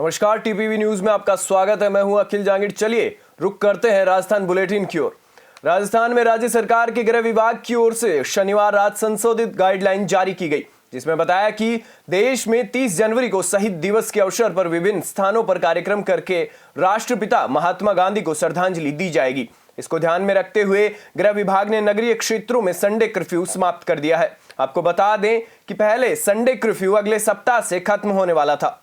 नमस्कार, TPV news में आपका स्वागत है। मैं हूं अखिल जांगिड़। चलिए रुक करते हैं राजस्थान बुलेटिन की ओर। राजस्थान में राज्य सरकार के गृह विभाग की ओर से शनिवार रात संशोधित गाइडलाइन जारी की गई, जिसमें बताया कि देश में 30 जनवरी को शहीद दिवस के अवसर पर विभिन्न स्थानों पर कार्यक्रम करके राष्ट्रपिता महात्मा गांधी को श्रद्धांजलि दी जाएगी। इसको ध्यान में रखते हुए गृह विभाग ने नगरीय क्षेत्रों में संडे कर्फ्यू समाप्त कर दिया है। आपको बता दें कि पहले संडे कर्फ्यू अगले सप्ताह से खत्म होने वाला था।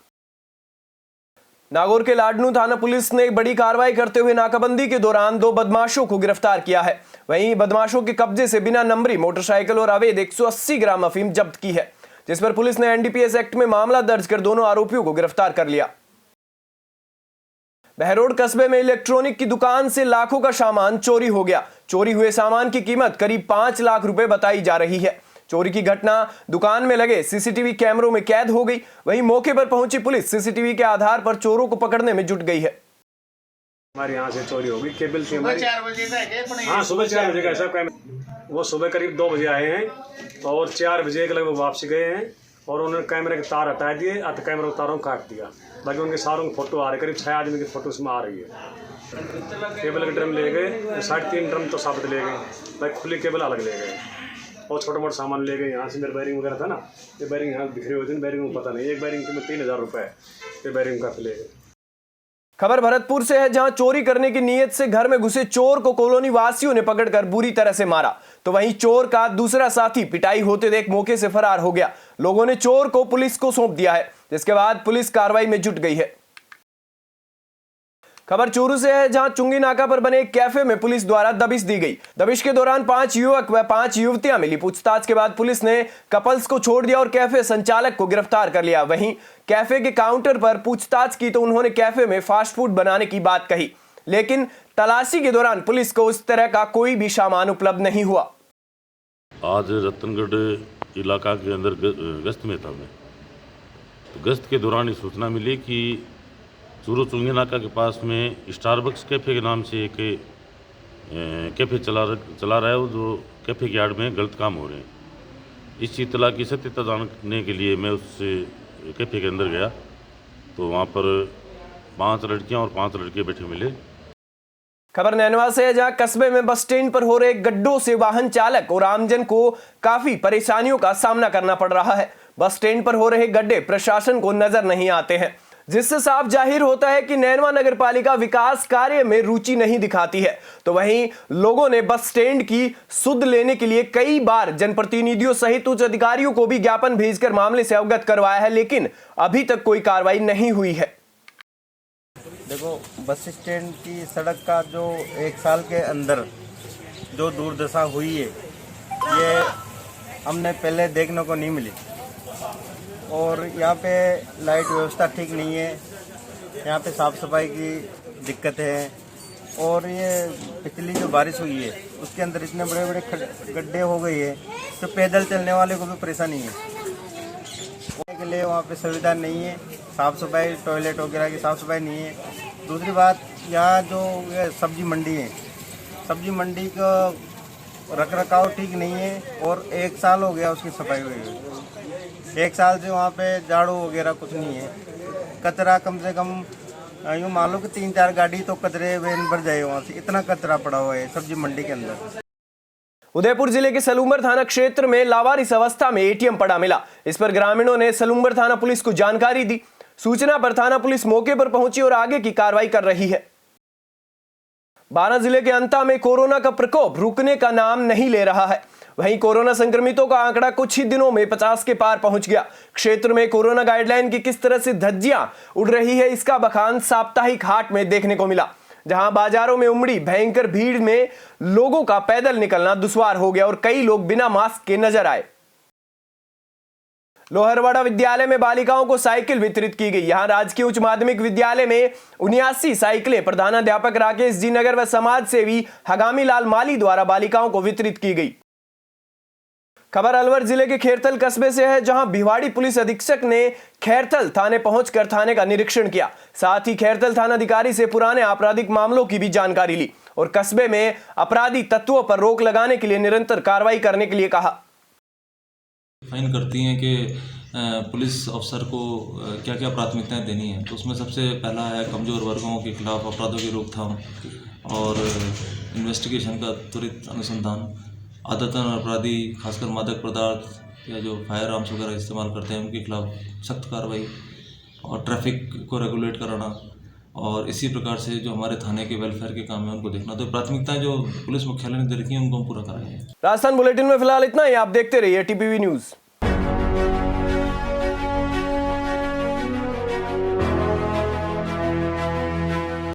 नागौर के लाडनू थाना पुलिस ने एक बड़ी कार्रवाई करते हुए नाकाबंदी के दौरान 2 बदमाशों को गिरफ्तार किया है। वहीं बदमाशों के कब्जे से बिना नंबरी मोटरसाइकिल और अवैध 180 ग्राम अफीम जब्त की है, जिस पर पुलिस ने एनडीपीएस एक्ट में मामला दर्ज कर दोनों आरोपियों को गिरफ्तार कर लिया। बहरोड कस्बे में इलेक्ट्रॉनिक की दुकान से लाखों का सामान चोरी हो गया। चोरी हुए सामान की कीमत करीब 5 लाख रुपए बताई जा रही है। चोरी की घटना दुकान में लगे सीसीटीवी कैमरों में कैद हो गई। वहीं मौके पर पहुंची पुलिस सीसीटीवी के आधार पर चोरों को पकड़ने में जुट गई है। हमारे यहाँ से चोरी हो गई। केबल थी हमारी। हाँ, सुबह 4 बजे का ऐसा वो सुबह करीब 2 बजे आए हैं और 4 बजे के लगभग वापस गए हैं और उन्होंने कैमरे के तार हटा दिए, कैमरे के तारों को काट दिया। बाकी उनके सारों की फोटो आ रही, करीब 6 आदमी की फोटो उसमें आ रही है। केबल के ड्रम ले गए, 3.5 ड्रम तो साबित ले गए, बाकी खुली केबल अलग ले गए और छोटा मोटा सामान ले गए। यहाँ से मेरे बैरिंग वगैरह था ना, ये बैरिंग यहाँ बिखरे हुए थे, बैरिंग में पता नहीं, एक बैरिंग की 3000 रुपये है, ये बैरिंग का ले गए। खबर भरतपुर से है, जहां चोरी करने की नीयत से घर में घुसे चोर को कॉलोनी वासियों ने पकड़कर बुरी तरह से मारा, तो वहीं चोर का दूसरा साथी पिटाई होते देख मौके से फरार हो गया। लोगों ने चोर को पुलिस को सौंप दिया है, जिसके बाद पुलिस कार्रवाई में जुट गई है। खबर चूरू से है, जहां चुंगी नाका पर बने एक कैफे में पुलिस द्वारा दबिश दी गई। दबिश के दौरान 5 युवक व 5 युवतियां मिली। पूछताछ के बाद पुलिस ने कपल्स को छोड़ दिया और कैफे संचालक को गिरफ्तार कर लिया। वहीं कैफे के काउंटर पर पूछताछ की तो उन्होंने कैफे में फास्ट फूड बनाने की बात कही, लेकिन तलाशी के दौरान पुलिस को उस तरह का कोई भी सामान उपलब्ध नहीं हुआ। आज रतनगढ़ इलाका के अंदर गश्त में था मैं, तो गश्त के दौरान ये सूचना मिली कि चूरू चुंगी नाका के पास में स्टारबक्स कैफ़े के नाम से एक कैफ़े चला रहा है, जो कैफ़े के यार्ड में गलत काम हो रहे हैं। इस इत्तला की सत्यता जानने के लिए मैं उस कैफ़े के अंदर गया, तो वहाँ पर 5 लड़कियाँ और 5 लड़के बैठे मिले। खबर नैनवा से है, जहां कस्बे में बस स्टैंड पर हो रहे गड्ढों से वाहन चालक और आमजन को काफी परेशानियों का सामना करना पड़ रहा है। बस स्टैंड पर हो रहे गड्ढे प्रशासन को नजर नहीं आते हैं, जिससे साफ जाहिर होता है कि नैनवा नगर पालिका विकास कार्य में रुचि नहीं दिखाती है। तो वहीं लोगों ने बस स्टैंड की सुध लेने के लिए कई बार जनप्रतिनिधियों सहित उच्च अधिकारियों को भी ज्ञापन भेजकर मामले से अवगत करवाया है, लेकिन अभी तक कोई कार्रवाई नहीं हुई है। देखो, बस स्टैंड की सड़क का जो 1 साल के अंदर जो दुर्दशा हुई है, ये हमने पहले देखने को नहीं मिली। और यहाँ पे लाइट व्यवस्था ठीक नहीं है, यहाँ पे साफ सफाई की दिक्कत है, और ये पिछली जो बारिश हुई है उसके अंदर इतने बड़े बड़े गड्ढे हो गए हैं, तो पैदल चलने वाले को भी परेशानी है। के लिए वहाँ पे सुविधा नहीं है, साफ सफाई, टॉयलेट वगैरह की साफ सफाई नहीं है। दूसरी बात, यहाँ जो सब्जी मंडी है, सब्जी मंडी का रख रखाव ठीक नहीं है और 1 साल हो गया उसकी सफाई हुई है। 1 साल से वहाँ पे झाड़ू वगैरह कुछ नहीं है। कचरा कम से कम यूँ मान लो कि 3-4 गाड़ी तो कचरे वैन भर जाए, वहाँ से इतना कचरा पड़ा हुआ है सब्जी मंडी के अंदर। उदयपुर जिले के सलूम्बर थाना क्षेत्र में लावारिस अवस्था में एटीएम पड़ा मिला। इस पर ग्रामीणों ने सलूम्बर थाना पुलिस को जानकारी दी। सूचना पर थाना पुलिस मौके पर पहुंची और आगे की कार्रवाई कर रही है। बारां जिले के अंता में कोरोना का प्रकोप रुकने का नाम नहीं ले रहा है। वहीं कोरोना संक्रमितों का आंकड़ा कुछ ही दिनों में 50 के पार पहुंच गया। क्षेत्र में कोरोना गाइडलाइन की किस तरह से धज्जियां उड़ रही है, इसका बखान साप्ताहिक हाट में देखने को मिला, जहां बाजारों में उमड़ी भयंकर भीड़ में लोगों का पैदल निकलना दुश्वार हो गया और कई लोग बिना मास्क के नजर आए। लोहरवाड़ा विद्यालय में बालिकाओं को साइकिल वितरित की गई। यहां राजकीय उच्च माध्यमिक विद्यालय में 79 साइकिलें प्रधानाध्यापक राकेश जी नगर व समाज सेवी हगामी लाल माली द्वारा बालिकाओं को वितरित की गई। खबर अलवर जिले के खैरथल कस्बे से है, जहां भिवाड़ी पुलिस अधीक्षक ने खैरथल थाने पहुंचकर थाने का निरीक्षण किया। साथ ही खैरथल थानाधिकारी से पुराने आपराधिक मामलों की भी जानकारी ली और कस्बे में अपराधी तत्वों पर रोक लगाने के लिए निरंतर कार्रवाई करने के लिए कहा। फाइन करती हैं कि पुलिस अफसर को क्या क्या प्राथमिकताएं देनी है। तो उसमें सबसे पहला है कमज़ोर वर्गों के खिलाफ अपराधों की रोकथाम और इन्वेस्टिगेशन का त्वरित अनुसंधान। आदतन अपराधी खासकर मादक पदार्थ या जो फायर आर्म्स वगैरह इस्तेमाल करते हैं उनके खिलाफ सख्त कार्रवाई और ट्रैफिक को रेगुलेट कराना और इसी प्रकार से जो हमारे थाने के वेलफेयर के काम है उनको देखना। तो प्राथमिकताएं जो पुलिस मुख्यालय ने दे रखी हैं उनको हम पूरा कराएंगे। राजस्थान बुलेटिन में फिलहाल इतना ही। आप देखते रहिए टीपीवी न्यूज़।